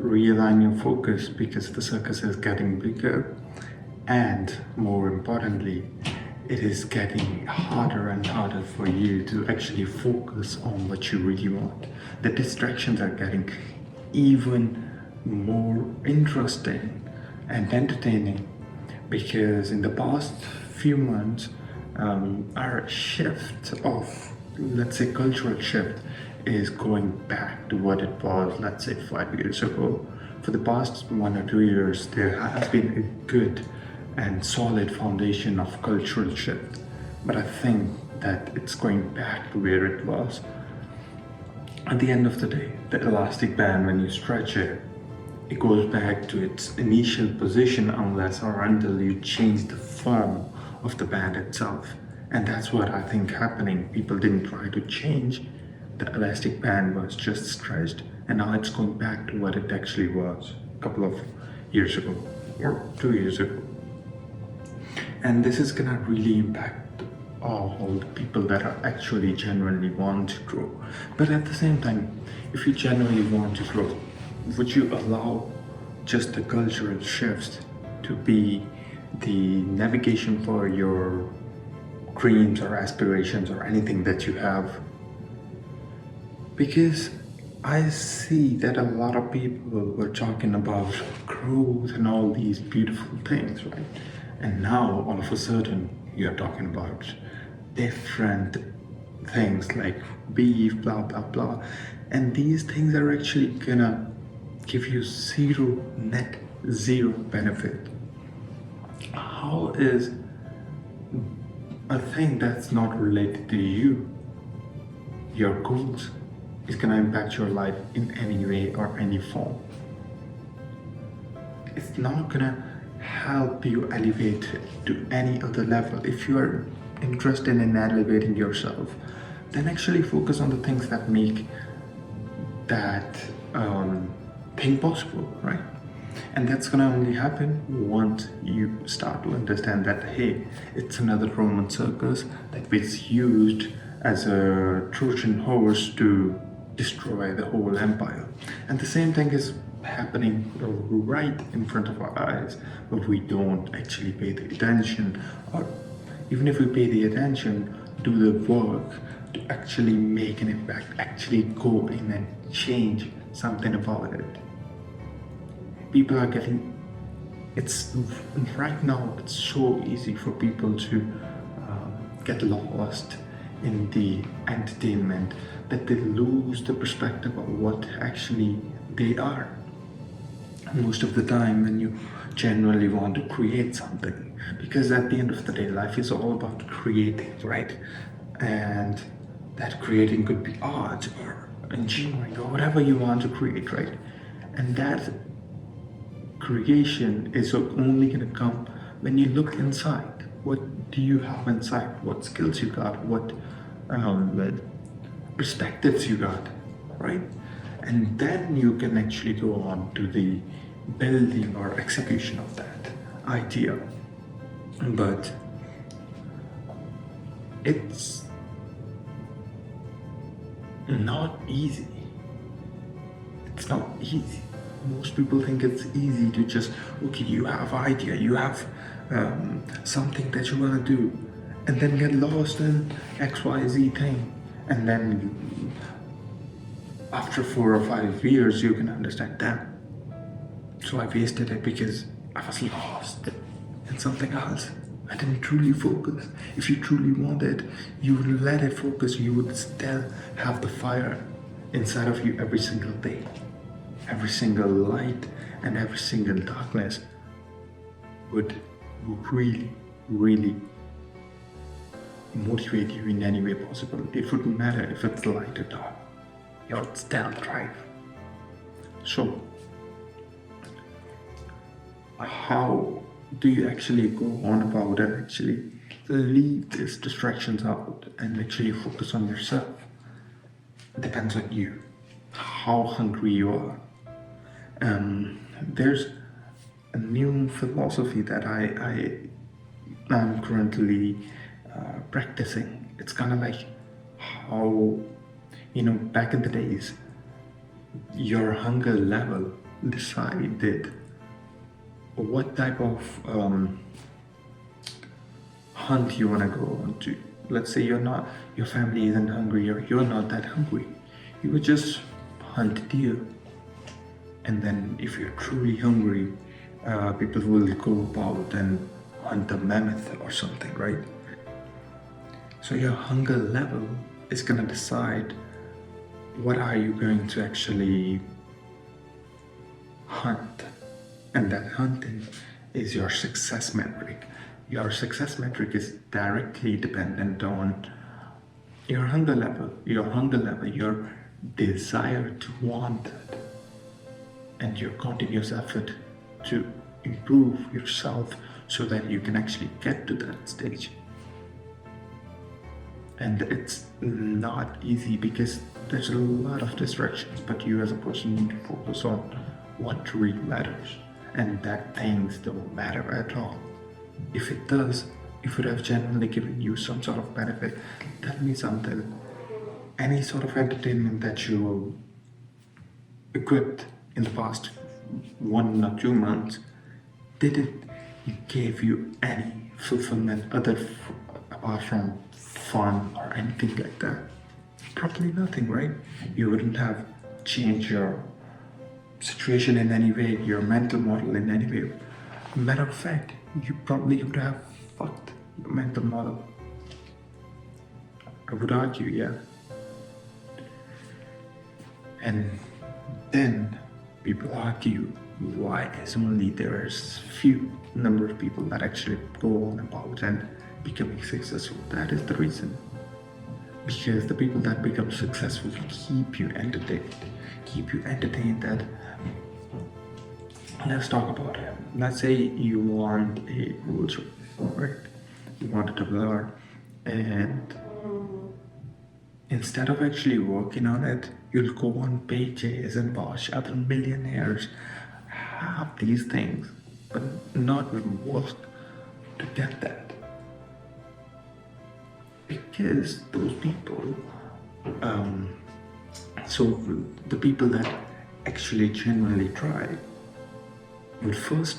realign your focus because the circus is getting bigger, and more importantly, it is getting harder and harder for you to actually focus on what you really want. The distractions are getting even more interesting and entertaining because in the past few months, our shift of, let's say, cultural shift is going back to what it was, let's say, 5 years ago. For the past 1 or 2 years, there has been a good and solid foundation of cultural shift, but I think that it's going back to where it was. At the end of the day, the elastic band, when you stretch it, it goes back to its initial position unless or until you change the form of the band itself. And that's what I think happening. People didn't try to change. The elastic band was just stretched, and now it's going back to what it actually was a couple of years ago or 2 years ago. And this is gonna really impact all the people that are actually genuinely want to grow. But at the same time, if you genuinely want to grow, would you allow just the cultural shifts to be the navigation for your dreams or aspirations or anything that you have? Because I see that a lot of people were talking about growth and all these beautiful things, right? And now all of a sudden you're talking about different things like beef, blah blah blah, and these things are actually gonna give you net zero benefit. How is a thing that's not related to you, your goals, is gonna impact your life in any way or any form? It's not gonna help you elevate to any other level. If you are interested in elevating yourself, then actually focus on the things that make that thing possible, right? And that's gonna only happen once you start to understand that, hey, it's another Roman circus that was used as a Trojan horse to destroy the whole empire. And the same thing is happening right in front of our eyes, but we don't actually pay the attention, or even if we pay the attention, do the work to actually make an impact, actually go in and change something about it. People are getting, it's right now, it's so easy for people to get lost in the entertainment that they lose the perspective of what actually they are. Most of the time when you genuinely want to create something, because at the end of the day, life is all about creating, right? And that creating could be art or engineering or whatever you want to create, right? And that creation is only going to come when you look inside. What do you have inside? What skills you got? What perspectives you got, right? And then you can actually go on to the building or execution of that idea. But it's not easy. It's not easy. Most people think it's easy to just, okay, you have an idea, you have something that you want to do, and then get lost in XYZ thing, and then after 4 or 5 years you can understand, damn, so I wasted it because I was lost in something else. I didn't truly focus. If you truly wanted, you would let it focus. You would still have the fire inside of you every single day. Every single light and every single darkness would really, really motivate you in any way possible. It wouldn't matter if it's light or dark. You'll still thrive. So, how do you actually go on about and actually leave these distractions out and actually focus on yourself? It depends on you, how hungry you are. There's a new philosophy that I am currently practicing. It's kind of like how, back in the days, your hunger level decided what type of hunt you want to go on to. Let's say your family isn't hungry, or you're not that hungry. You would just hunt deer. And then if you're truly hungry, people will go about and hunt a mammoth or something, right? So your hunger level is going to decide what are you going to actually hunt. And that hunting is your success metric. Your success metric is directly dependent on your hunger level, your desire to want it, and your continuous effort to improve yourself so that you can actually get to that stage. And it's not easy because there's a lot of distractions, but you as a person need to focus on what truly matters, and that things don't matter at all. If it does, if it have genuinely given you some sort of benefit, tell me something. Any sort of entertainment that you equipped in the past 1 or 2 months, did it give you any fulfillment apart from fun or anything like that? Probably nothing, right? You wouldn't have changed your situation in any way, your mental model in any way. Matter of fact, you probably would have fucked your mental model. I would argue, yeah. And then people argue why is only there's few number of people that actually go on about and becoming successful. That is the reason. Because the people that become successful keep you entertained. That let's talk about it. Let's say you want a rules, right? You want to learn, and instead of actually working on it, you'll go on pages and watch other millionaires have these things, but not work to get that. Because those people, so the people that actually genuinely try would first,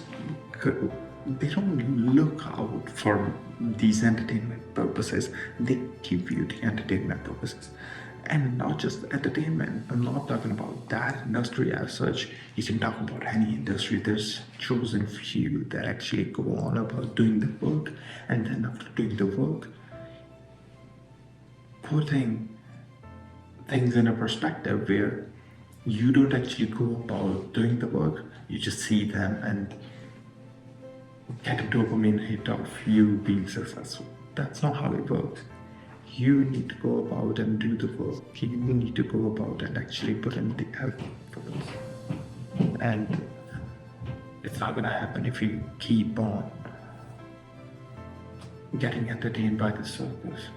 they don't look out for these entertainment purposes. They give you the entertainment purposes. And not just entertainment. I'm not talking about that industry as such. You can talk about any industry. There's chosen few that actually go on about doing the work, and then after doing the work, putting things in a perspective where you don't actually go about doing the work. You just see them and get a dopamine hit of you being successful. That's not how it works. You need to go about and do the work. You need to go about and actually put in the effort for this. And it's not going to happen if you keep on getting entertained by the circus.